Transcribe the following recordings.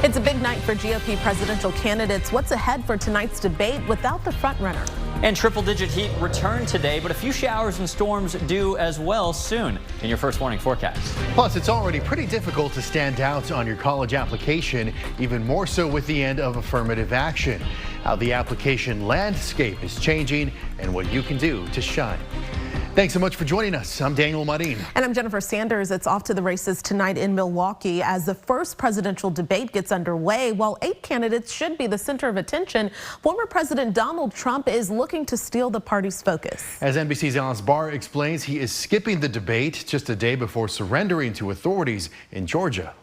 It's a big night for GOP presidential candidates. What's ahead for tonight's debate without the frontrunner? And triple-digit heat return today, but a few showers and storms do as well soon in your first morning forecast. Plus, it's already pretty difficult to stand out on your college application, even more so with the end of affirmative action. How the application landscape is changing and what you can do to shine. Thanks so much for joining us. I'm Daniel Marin. And I'm Jennifer Sanders. It's off to the races tonight in Milwaukee as the first presidential debate gets underway. While 8 candidates should be the center of attention, former President Donald Trump is looking to steal the party's focus. As NBC's Alice Barr explains, he is skipping the debate just a day before surrendering to authorities in Georgia.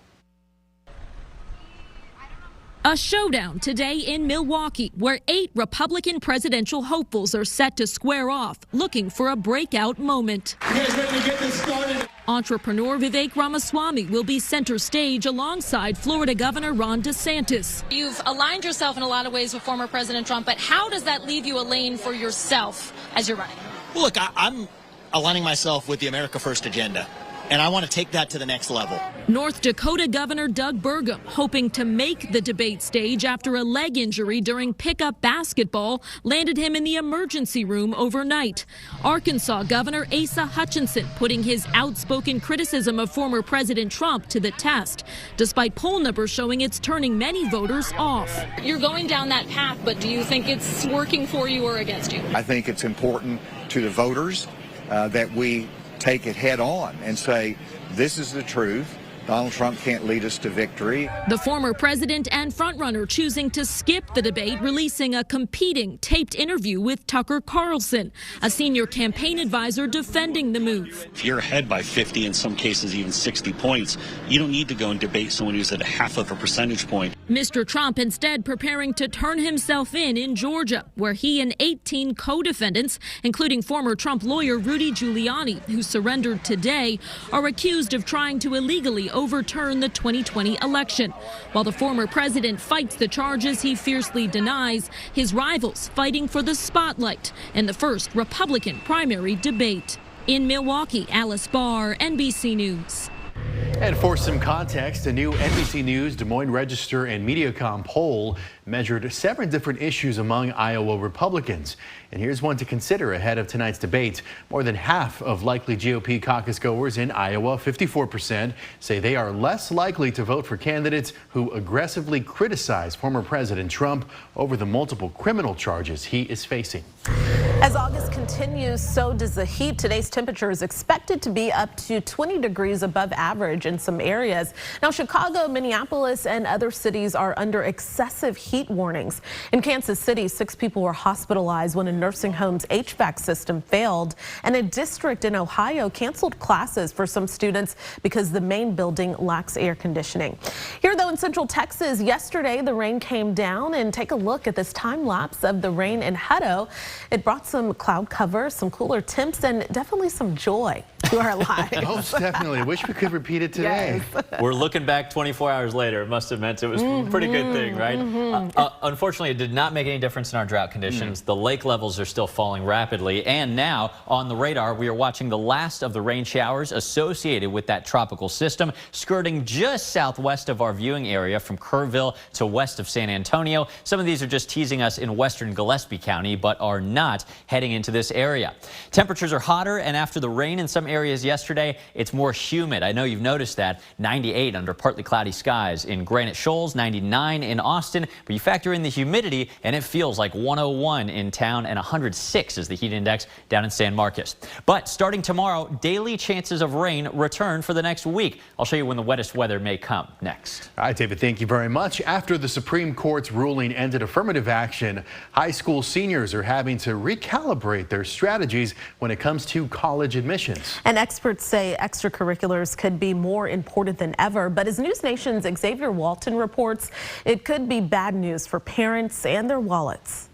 A showdown today in Milwaukee, where 8 Republican presidential hopefuls are set to square off, looking for a breakout moment. You guys ready to get this started? Entrepreneur Vivek Ramaswamy will be center stage alongside Florida Governor Ron DeSantis. You've aligned yourself in a lot of ways with former President Trump, but how does that leave you a lane for yourself as you're running? Well, look, I'm aligning myself with the America First agenda, and I want to take that to the next level. North Dakota Governor Doug Burgum hoping to make the debate stage after a leg injury during pickup basketball landed him in the emergency room overnight. Arkansas Governor Asa Hutchinson putting his outspoken criticism of former President Trump to the test, despite poll numbers showing it's turning many voters off. You're going down that path, but do you think it's working for you or against you? I think it's important to the voters that we take it head on and say, this is the truth. Donald Trump can't lead us to victory. The former president and frontrunner choosing to skip the debate, releasing a competing taped interview with Tucker Carlson, a senior campaign advisor defending the move. If you're ahead by 50, in some cases even 60 points, you don't need to go and debate someone who's at a half of a percentage point. Mr. Trump instead preparing to turn himself in Georgia, where he and 18 co-defendants, including former Trump lawyer Rudy Giuliani, who surrendered today, are accused of trying to illegally overturn the 2020 election. While the former president fights the charges he fiercely denies, his rivals fighting for the spotlight in the first Republican primary debate. In Milwaukee, Alice Barr, NBC News. And for some context, a new NBC News, Des Moines Register, and Mediacom poll measured 7 different issues among Iowa Republicans. And here's one to consider ahead of tonight's debate. More than half of likely GOP caucus goers in Iowa, 54%, say they are less likely to vote for candidates who aggressively criticize former President Trump over the multiple criminal charges he is facing. As August continues, so does the heat. Today's temperature is expected to be up to 20 degrees above average in some areas. Now, Chicago, Minneapolis, and other cities are under excessive heat warnings. In Kansas City, 6 people were hospitalized when a nursing home's HVAC system failed, and a district in Ohio canceled classes for some students because the main building lacks air conditioning. Here, though, in Central Texas, yesterday the rain came down, and take a look at this time lapse of the rain in Hutto. It brought some cloud cover, some cooler temps, and definitely some joy to our lives. Most definitely. Wish we could repeat it today. Yes. We're looking back 24 hours later. It must have meant it was a pretty good thing, right? Unfortunately, it did not make any difference in our drought conditions. The lake levels are still falling rapidly. And now on the radar, we are watching the last of the rain showers associated with that tropical system skirting just southwest of our viewing area from Kerrville to west of San Antonio. Some of these are just teasing us in western Gillespie County, but are not heading into this area. Temperatures are hotter, and after the rain in some areas yesterday, it's more humid. I know you've noticed that. 98 under partly cloudy skies in Granite Shoals, 99 in Austin, but you factor in the humidity and it feels like 101 in town, and 106 is the heat index down in San Marcos. But starting tomorrow, daily chances of rain return for the next week. I'll show you when the wettest weather may come next. All right, David, thank you very much. After the Supreme Court's ruling ended affirmative action, high school seniors are having to recalibrate their strategies when it comes to college admissions. And experts say extracurriculars could be more important than ever. But as News Nation's Xavier Walton reports, it could be bad news for parents and their wallets.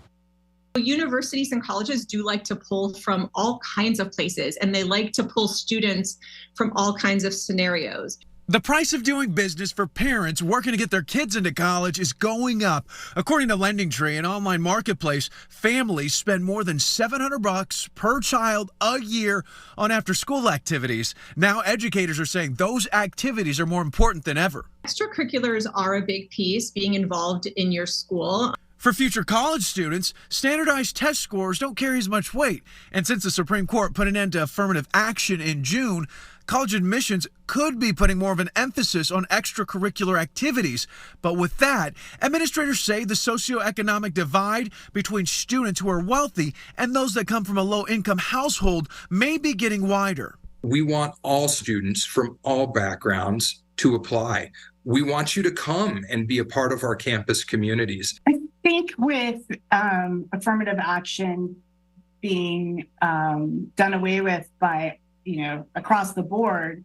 Universities and colleges do like to pull from all kinds of places, and they like to pull students from all kinds of scenarios. The price of doing business for parents working to get their kids into college is going up. According to LendingTree, an online marketplace, families spend more than $700 per child a year on after-school activities. Now educators are saying those activities are more important than ever. Extracurriculars are a big piece, being involved in your school. For future college students, standardized test scores don't carry as much weight. And since the Supreme Court put an end to affirmative action in June, college admissions could be putting more of an emphasis on extracurricular activities. But with that, administrators say the socioeconomic divide between students who are wealthy and those that come from a low-income household may be getting wider. We want all students from all backgrounds to apply. We want you to come and be a part of our campus communities. I think with affirmative action being done away with by across the board,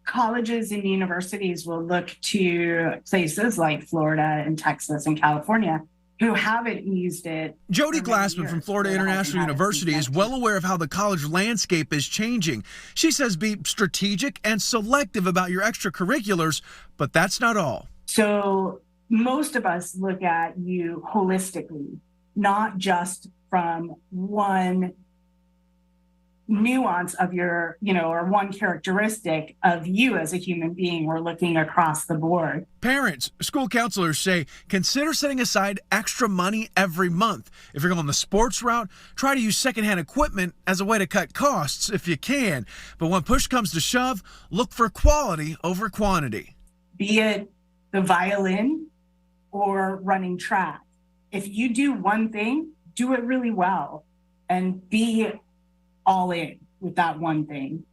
colleges and universities will look to places like Florida and Texas and California who haven't used it. Jody Glassman from Florida International University is well aware of how the college landscape is changing. She says be strategic and selective about your extracurriculars, but that's not all. So most of us look at you holistically, not just from one nuance of your, or one characteristic of you as a human being. We're looking across the board. Parents, school counselors say, consider setting aside extra money every month. If you're going the sports route, try to use secondhand equipment as a way to cut costs if you can. But when push comes to shove, look for quality over quantity. Be it the violin or running track. If you do one thing, do it really well and be all in with that one thing.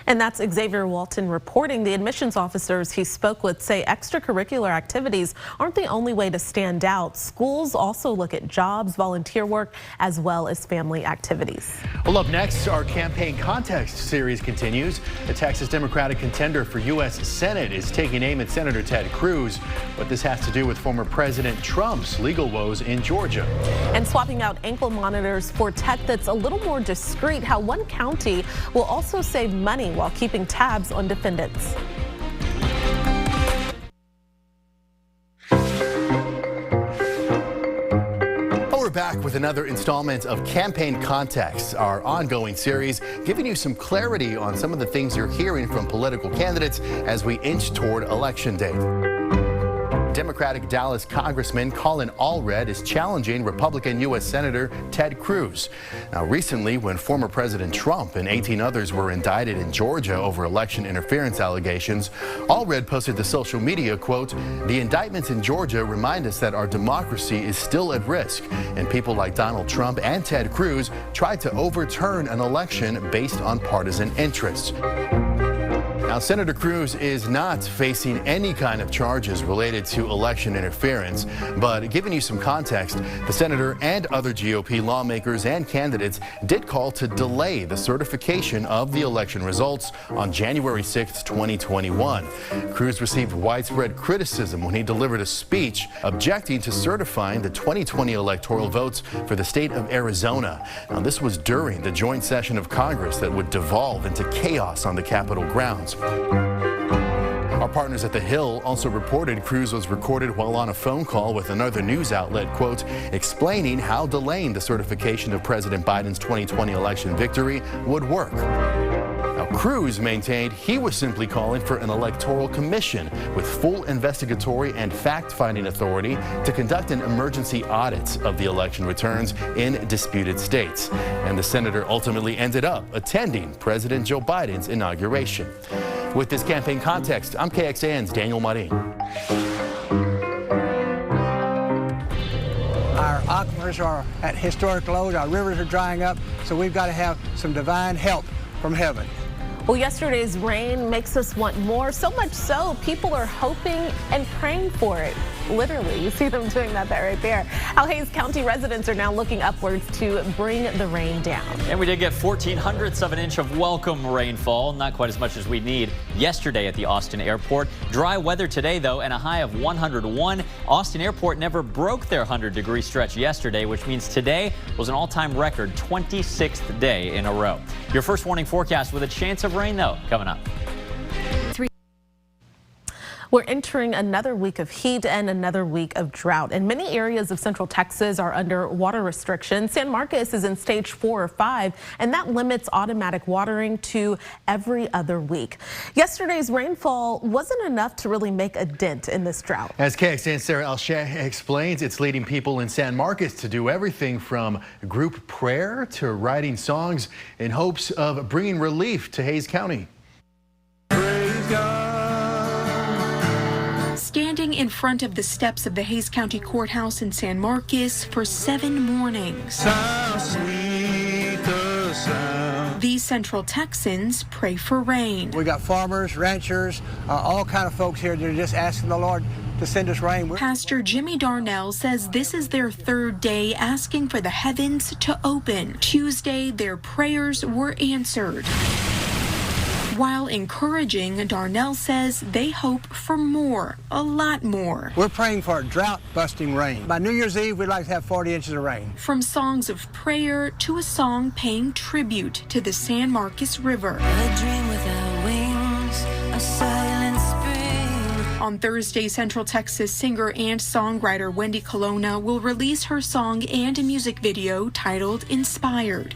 And that's Xavier Walton reporting. The admissions officers he spoke with say extracurricular activities aren't the only way to stand out. Schools also look at jobs, volunteer work, as well as family activities. Well, up next, our campaign context series continues. The Texas Democratic contender for U.S. Senate is taking aim at Senator Ted Cruz. What this has to do with former President Trump's legal woes in Georgia. And swapping out ankle monitors for tech that's a little more discreet. How one county will also save money while keeping tabs on defendants. We're back with another installment of Campaign Context, our ongoing series, giving you some clarity on some of the things you're hearing from political candidates as we inch toward Election Day. Democratic Dallas Congressman Colin Allred is challenging Republican U.S. Senator Ted Cruz. Now, recently, when former President Trump and 18 others were indicted in Georgia over election interference allegations, Allred posted to social media, quote, "The indictments in Georgia remind us that our democracy is still at risk, and people like Donald Trump and Ted Cruz tried to overturn an election based on partisan interests." Now, Senator Cruz is not facing any kind of charges related to election interference, but giving you some context, the senator and other GOP lawmakers and candidates did call to delay the certification of the election results on January 6, 2021. Cruz received widespread criticism when he delivered a speech objecting to certifying the 2020 electoral votes for the state of Arizona. Now, this was during the joint session of Congress that would devolve into chaos on the Capitol grounds. Our partners at The Hill also reported Cruz was recorded while on a phone call with another news outlet, quote, explaining how delaying the certification of President Biden's 2020 election victory would work. Now, Cruz maintained he was simply calling for an electoral commission with full investigatory and fact-finding authority to conduct an emergency audit of the election returns in disputed states. And the senator ultimately ended up attending President Joe Biden's inauguration. With this campaign context, I'm KXAN's Daniel Marin. Our aquifers are at historic lows, our rivers are drying up, so we've got to have some divine help from heaven. Well, yesterday's rain makes us want more, so much so people are hoping and praying for it. Literally, you see them doing that right there. How Hays County residents are now looking upwards to bring the rain down. And we did get 0.14 of an inch of welcome rainfall, not quite as much as we need yesterday at the Austin airport. Dry weather today, though, and a high of 101. Austin airport never broke their 100-degree stretch yesterday, which means today was an all-time record 26th day in a row. Your first warning forecast with a chance of rain, though, coming up. We're entering another week of heat and another week of drought, and many areas of central Texas are under water restrictions. San Marcos is in stage 4 or 5, and that limits automatic watering to every other week. Yesterday's rainfall wasn't enough to really make a dent in this drought. As KXAN Sarah Alsheh explains, it's leading people in San Marcos to do everything from group prayer to writing songs in hopes of bringing relief to Hays County. Standing in front of the steps of the Hays County Courthouse in San Marcos for 7 mornings. These Central Texans pray for rain. We got farmers, ranchers, all kind of folks here that are just asking the Lord to send us rain. Pastor Jimmy Darnell says this is their 3rd day asking for the heavens to open. Tuesday, their prayers were answered. While encouraging, Darnell says they hope for more, a lot more. We're praying for drought-busting rain. By New Year's Eve, we'd like to have 40 inches of rain. From songs of prayer to a song paying tribute to the San Marcos River. A dream without wings, a silent spring. On Thursday, Central Texas singer and songwriter Wendy Colonna will release her song and music video titled Inspired.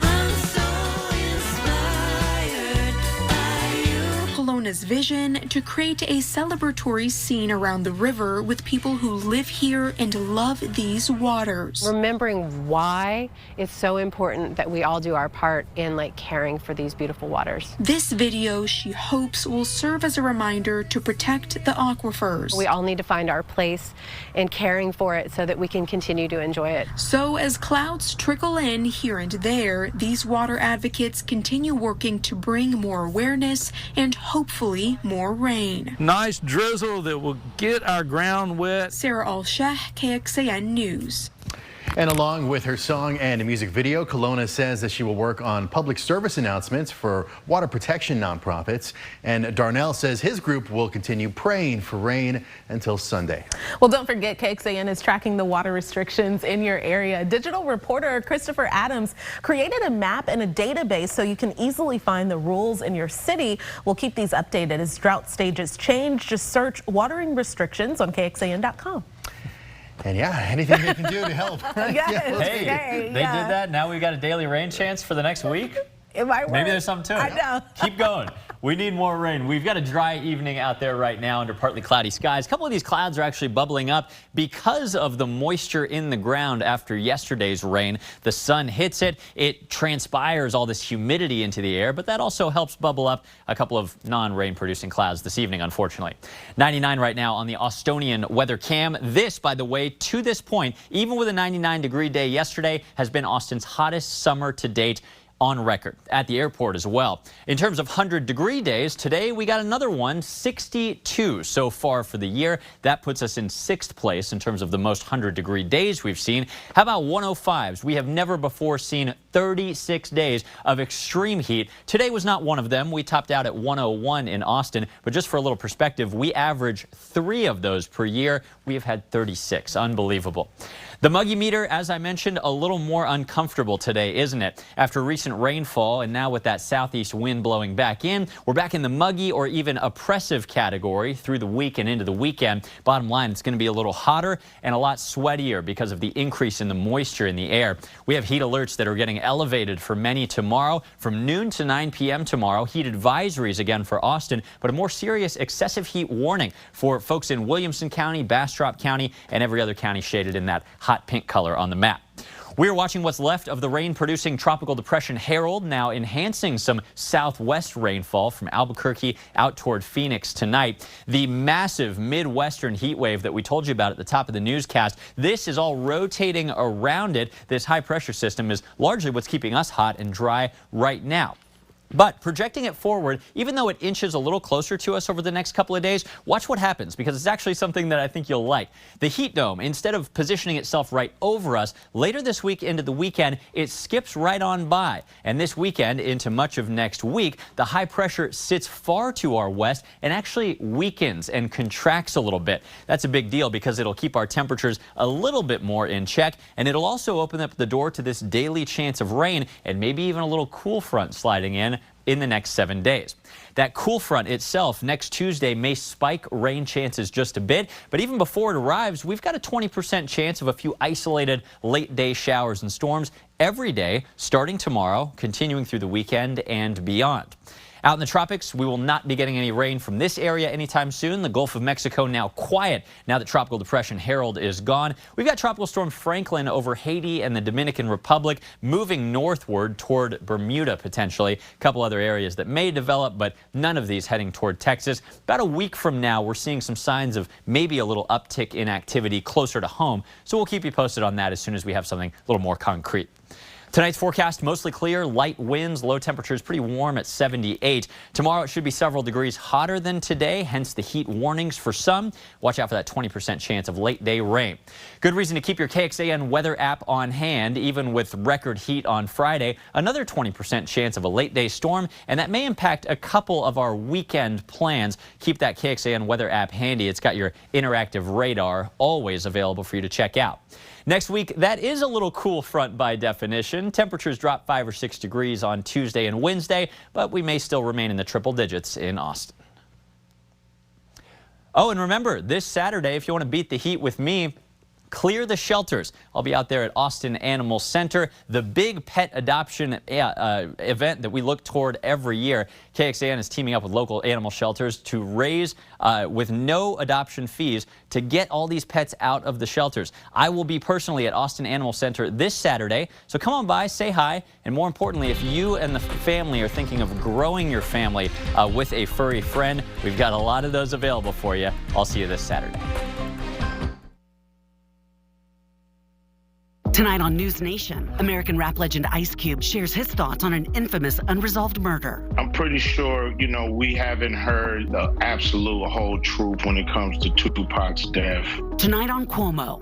Colonna's vision to create a celebratory scene around the river with people who live here and love these waters. Remembering why it's so important that we all do our part in caring for these beautiful waters. This video, she hopes, will serve as a reminder to protect the aquifers. We all need to find our place in caring for it so that we can continue to enjoy it. So as clouds trickle in here and there, these water advocates continue working to bring more awareness and hopefully more rain. Nice drizzle that will get our ground wet. Sarah Alsheh, KXAN News. And along with her song and music video, Colonna says that she will work on public service announcements for water protection nonprofits. And Darnell says his group will continue praying for rain until Sunday. Well, don't forget, KXAN is tracking the water restrictions in your area. Digital reporter Christopher Adams created a map and a database so you can easily find the rules in your city. We'll keep these updated as drought stages change. Just search watering restrictions on KXAN.com. And yeah, anything they can do to help. Yes. Hey, they did that. Now we got a daily rain chance for the next week. It might work. Maybe there's something to it. I know. Keep going. We need more rain. We've got a dry evening out there right now under partly cloudy skies. A couple of these clouds are actually bubbling up because of the moisture in the ground after yesterday's rain. The sun hits it. It transpires all this humidity into the air, but that also helps bubble up a couple of non-rain producing clouds this evening, unfortunately. 99 right now on the Austonian weather cam. This, by the way, to this point, even with a 99-degree day yesterday, has been Austin's hottest summer to date on record at the airport as well. In terms of 100-degree days, today we got another one, 62 so far for the year. That puts us in 6th place in terms of the most 100-degree days we've seen. How about 105s? We have never before seen 36 days of extreme heat. Today was not one of them. We topped out at 101 in Austin, but just for a little perspective, we average 3 of those per year. We have had 36. Unbelievable. The muggy meter, as I mentioned, a little more uncomfortable today, isn't it? After recent rainfall and now with that southeast wind blowing back in, we're back in the muggy or even oppressive category through the week and into the weekend. Bottom line, it's going to be a little hotter and a lot sweatier because of the increase in the moisture in the air. We have heat alerts that are getting elevated for many tomorrow from noon to 9 p.m. tomorrow. Heat advisories again for Austin, but a more serious excessive heat warning for folks in Williamson County, Bastrop County, and every other county shaded in that hot pink color on the map. We're watching what's left of the rain-producing tropical depression Harold, now enhancing some southwest rainfall from Albuquerque out toward Phoenix tonight. The massive Midwestern heat wave that we told you about at the top of the newscast, this is all rotating around it. This high-pressure system is largely what's keeping us hot and dry right now. But projecting it forward, even though it inches a little closer to us over the next couple of days, watch what happens, because it's actually something that I think you'll like. The heat dome, instead of positioning itself right over us, later this week into the weekend, it skips right on by. And this weekend into much of next week, the high pressure sits far to our west and actually weakens and contracts a little bit. That's a big deal because it'll keep our temperatures a little bit more in check, and it'll also open up the door to this daily chance of rain and maybe even a little cool front sliding in in the next 7 days. That cool front itself next Tuesday may spike rain chances just a bit, but even before it arrives, we've got a 20% chance of a few isolated late-day showers and storms every day, starting tomorrow, continuing through the weekend and beyond. Out in the tropics, we will not be getting any rain from this area anytime soon. The Gulf of Mexico now quiet now that Tropical Depression Harold is gone. We've got Tropical Storm Franklin over Haiti and the Dominican Republic, moving northward toward Bermuda potentially. A couple other areas that may develop, but none of these heading toward Texas. About a week from now, we're seeing some signs of maybe a little uptick in activity closer to home. So we'll keep you posted on that as soon as we have something a little more concrete. Tonight's forecast mostly clear, light winds, low temperatures pretty warm at 78. Tomorrow it should be several degrees hotter than today, hence the heat warnings for some. Watch out for that 20% chance of late day rain. Good reason to keep your KXAN weather app on hand, even with record heat on Friday. Another 20% chance of a late day storm, and that may impact a couple of our weekend plans. Keep that KXAN weather app handy. It's got your interactive radar always available for you to check out. Next week, that is a little cool front by definition. Temperatures drop 5 or 6 degrees on Tuesday and Wednesday, but we may still remain in the triple digits in Austin. Oh, and remember, this Saturday, if you want to beat the heat with me, clear the shelters. I'll be out there at Austin Animal Center, the big pet adoption event that we look toward every year. KXAN is teaming up with local animal shelters to raise, with no adoption fees, to get all these pets out of the shelters. I will be personally at Austin Animal Center this Saturday, so come on by, say hi, and more importantly, if you and the family are thinking of growing your family with a furry friend, we've got a lot of those available for you. I'll see you this Saturday. Tonight on News Nation, American rap legend Ice Cube shares his thoughts on an infamous unresolved murder. I'm pretty sure, we haven't heard the absolute whole truth when it comes to Tupac's death. Tonight on Cuomo.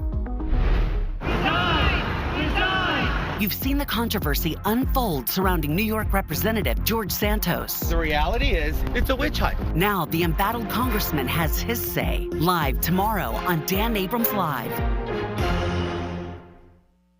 You've seen the controversy unfold surrounding New York Representative George Santos. The reality is, it's a witch hunt. Now the embattled congressman has his say. Live tomorrow on Dan Abrams Live.